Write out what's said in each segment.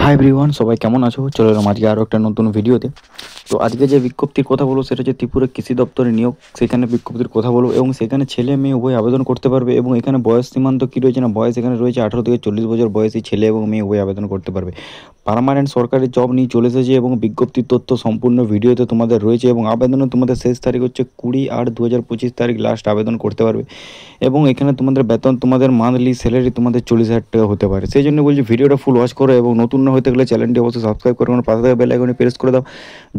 Hi everyone, সবাই কেমন আছো? চলে এলাম আজকে আরও একটা নতুন ভিডিওতে। তো আজকে যে বিজ্ঞপ্তির কথা বলবো সেটা হচ্ছে ত্রিপুরা কৃষি দপ্তরে নিয়োগ। সেখানে বিজ্ঞপ্তির কথা বলবো এবং সেখানে ছেলে মেয়ে উভয় আবেদন করতে পারবে। এবং এখানে বয়স সীমান্ত কী রয়েছে না, বয়স এখানে রয়েছে 18 থেকে 40 বছর বয়সী ছেলে এবং মেয়ে উভয় আবেদন করতে পারবে। পার্মানেন্ট সরকারি জব নিয়ে চলে এসেছে এবং বিজ্ঞপ্তির তথ্য সম্পূর্ণ ভিডিওতে তোমাদের রয়েছে। এবং আবেদনের তোমাদের শেষ তারিখ হচ্ছে 20/8/2025 তারিখ লাস্ট আবেদন করতে পারবে। এবং এখানে তোমাদের বেতন, তোমাদের মান্থলি স্যালারি তোমাদের 40,000 টাকা হতে পারে। সেই জন্য বলছি ভিডিওটা ফুল ওয়াচ করো এবং নতুন না হতে গেলে চ্যানেলটি অবশ্যই সাবস্ক্রাইব করো, পাশে থাকা বেল আইকনে প্রেস করে দাও।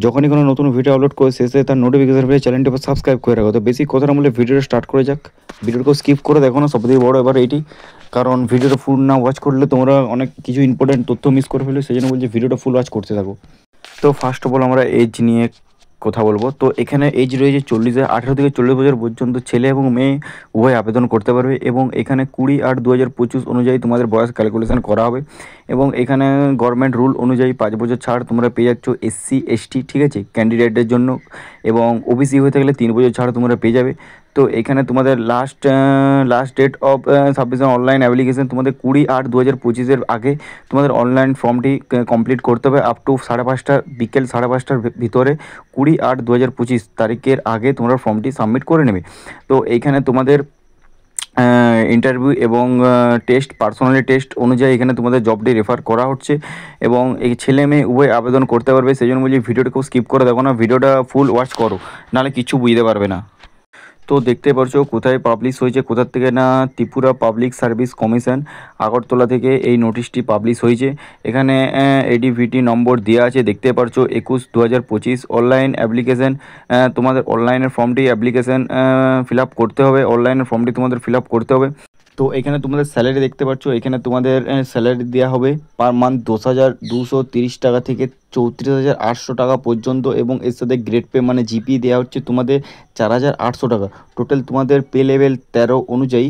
যখনই কোনো নতুন ভিডিও আপলোড করে শেষে তার নোটিফিকেশন পেয়ে চ্যানেলটি আবার সাবস্ক্রাইব করে রাখো। তো বেশি কথা না বলে ভিডিওটা স্টার্ট করে যাক। ভিডিওটাকে স্কিপ করে দেখো না, সবথেকে বড় এবার এইটি, কারণ ভিডিওটা ফুল না ওয়াচ করলে তোমরা অনেক কিছু ইম্পর্টেন্ট তথ্য মিস করে ফেলবে। সেই জন্য বলছি ভিডিওটা ফুল ওয়াচ করতে থাকো। তো ফার্স্ট অফ অল আমরা এজ নিয়ে কথা বলবো। তো এখানে এজ রয়েছে 18 থেকে 40 বছর পর্যন্ত ছেলে এবং মেয়ে উভয় আবেদন করতে পারবে। এবং এখানে 20/8/2025 অনুযায়ী তোমাদের বয়স ক্যালকুলেশন করা হবে। এবং এখানে গভর্নমেন্ট রুল অনুযায়ী 5 বছর ছাড় তোমরা পেয়ে যাচ্ছ SC ST, ঠিক আছে, ক্যান্ডিডেটদের জন্য। এবং OBC হয়ে থাকলে 3 বছর ছাড় তোমরা পেয়ে যাবে। তো এখানে তোমাদের last date of submission online application তোমাদের 20/8/2025 আগে তোমাদের অনলাইন ফর্মটি কমপ্লিট করতে হবে। আপ টু 5:30 বিকেল 5:30টার ভিতরে 20/8/2025 তারিখের আগে তোমরা ফর্মটি সাবমিট করে নেবে। তো এইখানে তোমাদের ইন্টারভিউ এবং টেস্ট, পার্সোনালি টেস্ট অনুযায়ী এখানে তোমাদের জবটি রেফার করা হচ্ছে। এবং এই ছেলে মেয়ে উভয় আবেদন করতে পারবে। সেই জন্য বলছি ভিডিওটাকেও স্কিপ করে দেখো না, ভিডিওটা ফুল ওয়াচ করো, নাহলে কিছু বুঝতে পারবে না। তো দেখতে পারছো কোথায় পাবলিশ হয়েছে, কোথার থেকে না, Tripura public service commission Agartala থেকে এই নোটিশটি পাবলিশ হয়েছে। এখানে ADVT নম্বর দেওয়া আছে, দেখতে পারছো 21/2025। অনলাইন অ্যাপ্লিকেশান, তোমাদের অনলাইনের ফর্মটি অ্যাপ্লিকেশান ফিল আপ করতে হবে, অনলাইনের ফর্মটি তোমাদের ফিল আপ করতে হবে। তো এখানে তোমাদের স্যালারি দেখতে পাচ্ছ, এখানে তোমাদের স্যালারি দেওয়া হবে পার মান্থ 10,230 টাকা থেকে 34,800 টাকা পর্যন্ত। এবং এর সাথে গ্রেড পে মানে GP দেওয়া হচ্ছে তোমাদের 4,800 টাকা। টোটাল তোমাদের পে লেভেল 13 অনুযায়ী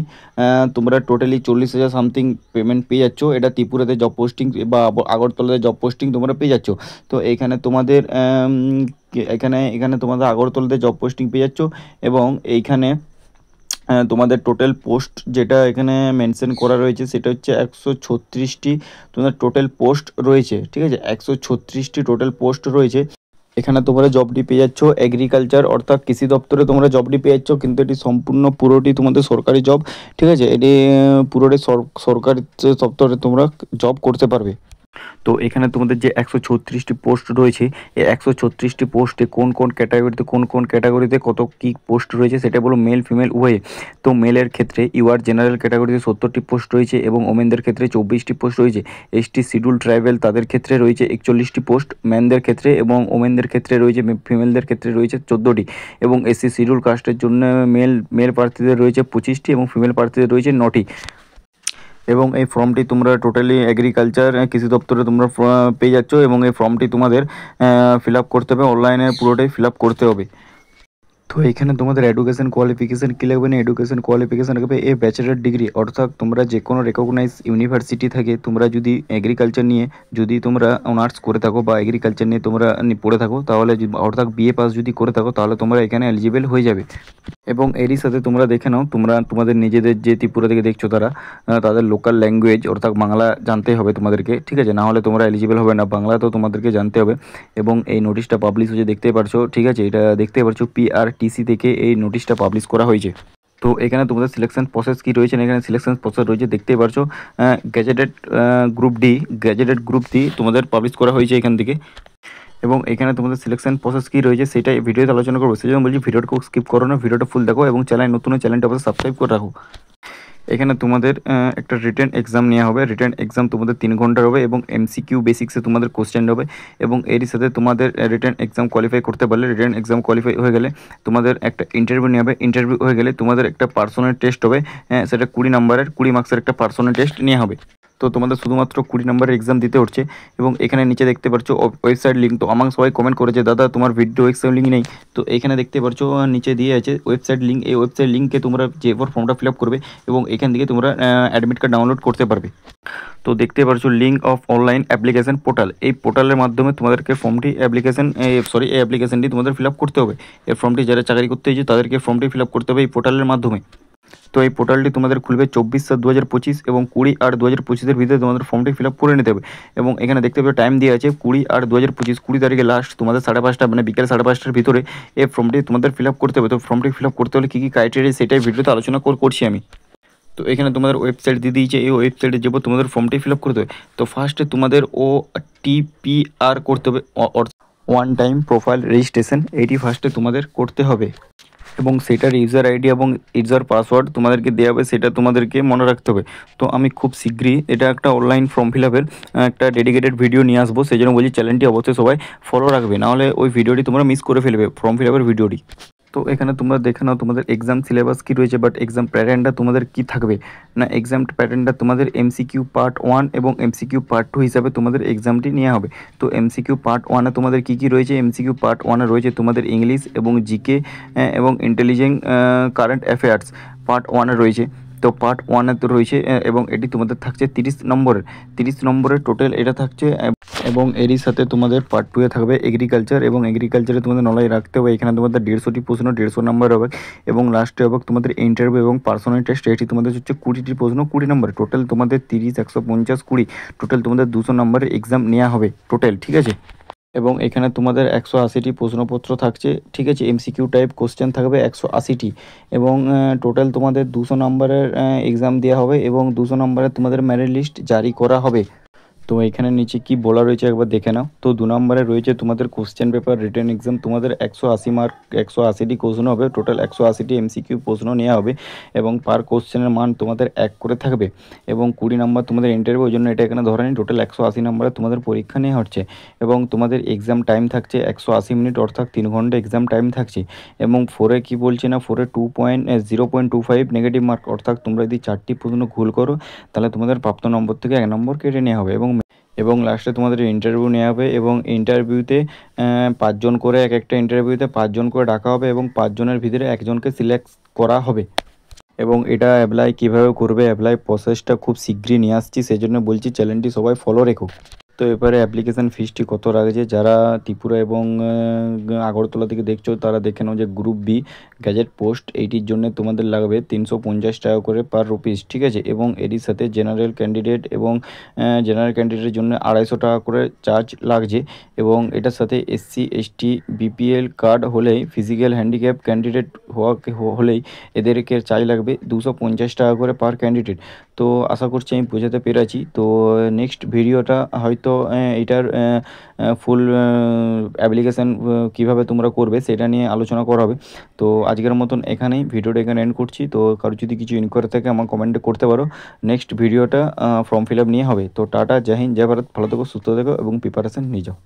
তোমরা টোটালি 40,000 সামথিং পেমেন্ট পেয়ে যাচ্ছ। এটা ত্রিপুরাতে জব পোস্টিং বা আগরতলাতে জব পোস্টিং তোমরা পেয়ে যাচ্ছ। তো এখানে তোমাদের এখানে তোমাদের আগরতলাতে জব পোস্টিং পেয়ে যাচ্ছ। এবং এইখানে তোমাদের টোটাল পোস্ট যেটা এখানে মেনশন করা রয়েছে সেটা হচ্ছে 136টি তোমাদের টোটাল পোস্ট রয়েছে, ঠিক আছে, 136টি টোটাল পোস্ট রয়েছে। এখানে তোমরা জবটি পেয়ে যাচ্ছ এগ্রিকালচার অর্থাৎ কৃষি দপ্তরে তোমরা জবটি পেয়ে যাচ্ছ। কিন্তু এটি সম্পূর্ণ পুরোটি তোমাদের সরকারি জব, ঠিক আছে, এটি পুরোটি সরকারি দপ্তরে তোমরা জব করতে পারবে। তো এখানে তোমাদের যে 136টি পোস্ট রয়েছে, এই 136টি পোস্টে কোন কোন ক্যাটাগরিতে কত কী পোস্ট রয়েছে সেটা বলো, মেল ফিমেল উভয়ে। তো মেলের ক্ষেত্রে UR জেনারেল ক্যাটাগরিতে 70টি পোস্ট রয়েছে এবং ওমেনদের ক্ষেত্রে 24টি পোস্ট রয়েছে। ST শিডিউল ট্রাইবেল তাদের ক্ষেত্রে রয়েছে 41টি পোস্ট মেনদের ক্ষেত্রে, এবং ওমেনদের ক্ষেত্রে রয়েছে, ফিমেলদের ক্ষেত্রে রয়েছে 14টি। এবং SC শিডিউল কাস্টের জন্য মেল প্রার্থীদের রয়েছে 25টি এবং ফিমেল প্রার্থীদের রয়েছে 9টি। এবং এই ফর্মটি তোমরা টোটালি এগ্রিকালচার কৃষি দপ্তরে তোমরা পেয়ে যাচ্ছ। এবং এই ফর্মটি তোমাদের ফিল আপ করতে হবে, অনলাইনে পুরোটাই ফিল আপ করতে হবে। তো এখানে তোমাদের এডুকেশন কোয়ালিফিকেশান কী লাগবে না, এডুকেশন কোয়ালিফিকেশান লাগবে ব্যাচেলার ডিগ্রি। অর্থাৎ তোমরা যে কোনো রেকগনাইজ ইউনিভার্সিটি থেকে তোমরা যদি এগ্রিকালচার নিয়ে যদি তোমরা অনার্স করে থাকো বা এগ্রিকালচার নিয়ে তোমরা পড়ে থাকো, তাহলে অর্থাৎ BA পাস যদি করে থাকো তাহলে তোমরা এখানে এলিজিবল হয়ে যাবে। এবং এরই সাথে তোমরা দেখে নাও, তোমরা তোমাদের নিজেদের যে ত্রিপুরা থেকে দেখছো তাদের লোকাল ল্যাঙ্গুয়েজ অর্থাৎ বাংলা জানতে হবে তোমাদেরকে, ঠিক আছে, না হলে তোমরা এলিজিবল হবে না, বাংলা তো তোমাদেরকে জানতে হবে। এবং এই নোটিশটা পাবলিশ হয়েছে দেখতেই পারছো, ঠিক আছে, এটা দেখতে পারছো PRTC থেকে এই নোটিশটা পাবলিশ করা হয়েছে। তো এখানে তোমাদের সিলেকশন প্রসেস কী রয়েছে, এখানে সিলেকশন প্রসেস রয়েছে দেখতেই পারছো। গ্যাজেটেড গ্রুপ ডি তোমাদের পাবলিশ করা হয়েছে এখান থেকে। এবং এখানে তোমাদের সিলেকশন প্রসেস কী রয়েছে সেটা ভিডিওতে আলোচনা করবো। সেই জন্য বলছি ভিডিওটাকে স্কিপ করো না, ভিডিওটা ফুল দেখো এবং নতুন চ্যানেলটা অবশ্যই সাবস্ক্রাইব করে রাখো। এখানে তোমাদের একটা রিটেন এক্সাম নেওয়া হবে। রিটেন এক্সাম তোমাদের 3 ঘন্টার হবে এবং MCQ বেসিক্সে তোমাদের কোশ্চেন হবে। এবং এরই সাথে তোমাদের রিটেন এক্সাম কোয়ালিফাই করতে পারলে, রিটেন এক্সাম কোয়ালিফাই হয়ে গেলে তোমাদের একটা ইন্টারভিউ নেওয়া হবে। ইন্টারভিউ হয়ে গেলে তোমাদের একটা পার্সোনাল টেস্ট হবে, সেটা 20 মার্কসের একটা পার্সোনাল টেস্ট নেওয়া হবে। তো তোমাদের শুধুমাত্র 20 নম্বরের এক্সাম দিতে হচ্ছে। এবং এখানে নিচে দেখতে পাচ্ছ ওয়েবসাইট লিঙ্ক। তো আমাকে সবাই কমেন্ট করেছে দাদা তোমার ভিডিও ওয়েবসাইট লিঙ্ক নেই, তো এখানে দেখতে পাচ্ছ নিচে দিয়ে আছে ওয়েবসাইট লিঙ্ক। এই ওয়েবসাইট লিঙ্কে তোমরা যে ফর্মটা ফিল আপ করবে এবং এখান থেকে তোমরা অ্যাডমিট কার্ড ডাউনলোড করতে পারবে। তো দেখতে পাচ্ছ link of online application portal, এই পোর্টালের মাধ্যমে তোমাদেরকে ফর্মটি এই অ্যাপ্লিকেশনটি তোমাদের ফিল আপ করতে হবে। এই ফর্মটি যারা চাকরি করতে হয়েছে তাদেরকে ফর্মটি ফিল আপ করতে হবে এই পোর্টালের মাধ্যমে। তো এই পোর্টালটি তোমাদের খুলবে 24/7/2025 এবং 20/8/2025 ভিতরে তোমাদের ফর্মটি ফিল আপ করে নিতে হবে। এবং এখানে দেখতে পাবে টাইম দেওয়া আছে 20/8/2025, 20 তারিখে লাস্ট তোমাদের 5:30 মানে বিকেল 5:30টার ভিতরে এই ফর্মটি তোমাদের ফিল আপ করতে হবে। তো ফর্মটি ফিল আপ করতে হলে কী কী ক্রাইটেরিয়া সেটাই ভিডিওতে আলোচনা করছি আমি। তো এখানে তোমাদের ওয়েবসাইট দিয়ে দিয়েছে, এই ওয়েবসাইটে যাবো তোমাদের ফর্মটি ফিল আপ করতে হবে। তো ফার্স্টে তোমাদের OTPR করতে হবে, ওয়ান টাইম প্রোফাইল রেজিস্ট্রেশন, এইটি ফার্স্টে তোমাদের করতে হবে এবং সেটার ইউজার আইডি এবং ইউজার পাসওয়ার্ড তোমাদেরকে দেওয়া হবে, সেটা তোমাদেরকে মনে রাখতে হবে। তো আমি খুব শীঘ্রই এটা একটা অনলাইন ফর্ম ফিল আপের একটা ডেডিকেটেড ভিডিও নিয়ে আসবো, সেই জন্য বলছি চ্যানেলটি অবশ্যই সবাই ফলো রাখবে, নাহলে ওই ভিডিওটি তোমরা মিস করে ফেলবে, ফর্ম ফিল আপের ভিডিওটি। তো এখানে তোমরা দেখে নাও তোমাদের এক্সাম সিলেবাস কী রয়েছে, বাট এক্সাম প্যাটার্নটা তোমাদের কী থাকবে না, এক্সাম প্যাটার্নটা তোমাদের MCQ পার্ট 1 এবং MCQ পার্ট 2 হিসাবে তোমাদের এক্সামটি নেওয়া হবে। তো MCQ পার্ট 1-এ তোমাদের কী কী রয়েছে, MCQ পার্ট 1-এ রয়েছে তোমাদের ইংলিশ এবং জিকে এবং ইন্টেলিজেন্ট কারেন্ট অ্যাফেয়ার্স পার্ট 1-এ রয়েছে। তো পার্ট 1-এ তো রয়েছে এবং এটি তোমাদের থাকছে 30 নম্বরের টোটাল এটা থাকছে। এবং এরই সাথে তোমাদের পার্ট 2-এ থাকবে এগ্রিকালচার, এবং এগ্রিকালচারে তোমাদের নলেজ রাখতে হবে। এখানে তোমাদের 150টি প্রশ্ন, 150 নম্বর হবে এবং লাস্টে হবে তোমাদের ইন্টারভিউ এবং পার্সোনাল টেস্ট, এটি তোমাদের হচ্ছে 20টি প্রশ্ন 20 নম্বরে। টোটাল তোমাদের 30, 150, 20, টোটাল তোমাদের 200 নম্বরের এক্সাম নেওয়া হবে টোটাল, ঠিক আছে। এবং এখানে তোমাদের 180টি প্রশ্নপত্র থাকছে, ঠিক আছে। MCQ টাইপ কোশ্চেন থাকবে 180টি এবং টোটাল তোমাদের 200 নম্বরের এক্সাম দেওয়া হবে এবং 200 নম্বরের তোমাদের মেরিট লিস্ট জারি করা হবে। তো এখানে নিচে কি বলা রয়েছে একবার দেখে নাও। তো 2 নম্বরে রয়েছে তোমাদের কোশ্চেন পেপার রিটেন এক্সাম, তোমাদের 180 মার্ক, 180টি কোশ্চেন হবে, টোটাল 180টি MCQ প্রশ্ন নেওয়া হবে এবং পার কোশ্চেনের মান তোমাদের 1 করে থাকবে এবং 20 নম্বর তোমাদের ইন্টারভিউ, ওই জন্য এটা এখানে ধরে নিই। টোটাল 180 নম্বরে তোমাদের পরীক্ষা নেওয়া হচ্ছে এবং তোমাদের এক্সাম টাইম থাকছে 180 মিনিট, অর্থাৎ 3 ঘন্টা এক্সাম টাইম থাকছে। এবং 4-এ কী বলছে না, 4-এ 0.25 নেগেটিভ মার্ক, অর্থাৎ তোমরা যদি 4টি প্রশ্ন ভুল করো তাহলে তোমাদের প্রাপ্ত নম্বর থেকে 1 নম্বর কেটে নেওয়া হবে। এবং লাস্টে তোমাদের ইন্টারভিউ নেওয়া হবে এবং ইন্টারভিউতে 5 জন করে, এক একটা ইন্টারভিউতে 5 জন করে ডাকা হবে এবং 5 জনের ভিতরে একজনকে সিলেক্ট করা হবে। এবং এটা অ্যাপ্লাই কীভাবে করবে, অ্যাপ্লাই প্রসেসটা খুব শীঘ্রই নিয়ে আসছি, সেই জন্য বলছি চ্যানেলটি সবাই ফলো রেখো। তো এবারে অ্যাপ্লিকেশান ফিসটি কত লাগছে, যারা ত্রিপুরা এবং আগরতলা থেকে দেখছো তারা দেখে নাও যে গ্রুপ বি গ্যাজেট পোস্ট, এইটির জন্য তোমাদের লাগবে 350 টাকা করে পার রুপিস, ঠিক আছে। এবং এরই সাথে জেনারেল ক্যান্ডিডেট এবং জেনারেল ক্যান্ডিডেটের জন্য 250 টাকা করে চার্জ লাগছে এবং এটার সাথে SC ST BPL কার্ড হলেই, ফিজিক্যাল হ্যান্ডিক্যাপ ক্যান্ডিডেট হলেই এদেরকে চার্জ লাগবে 250 টাকা করে পার ক্যান্ডিডেট। তো আশা করছি আমি বোঝাতে পেরেছি। তো নেক্সট ভিডিওটা হয়তো এইটার ফুল অ্যাপ্লিকেশান কীভাবে তোমরা করবে সেটা নিয়ে আলোচনা করা হবে। তো আজকের মতন এখানেই ভিডিওটা এখানে এন্ড করছি। তো কারো যদি কিছু ইনকোয়ারি থাকে আমার কমেন্টে করতে পারো। নেক্সট ভিডিওটা ফর্ম ফিল আপ নিয়ে হবে। তো টাটা, জয় হিন্দ, জয় ভারত, ভালো থেকো, সুস্থ থেকো এবং প্রিপারেশান নিয়ে যাও।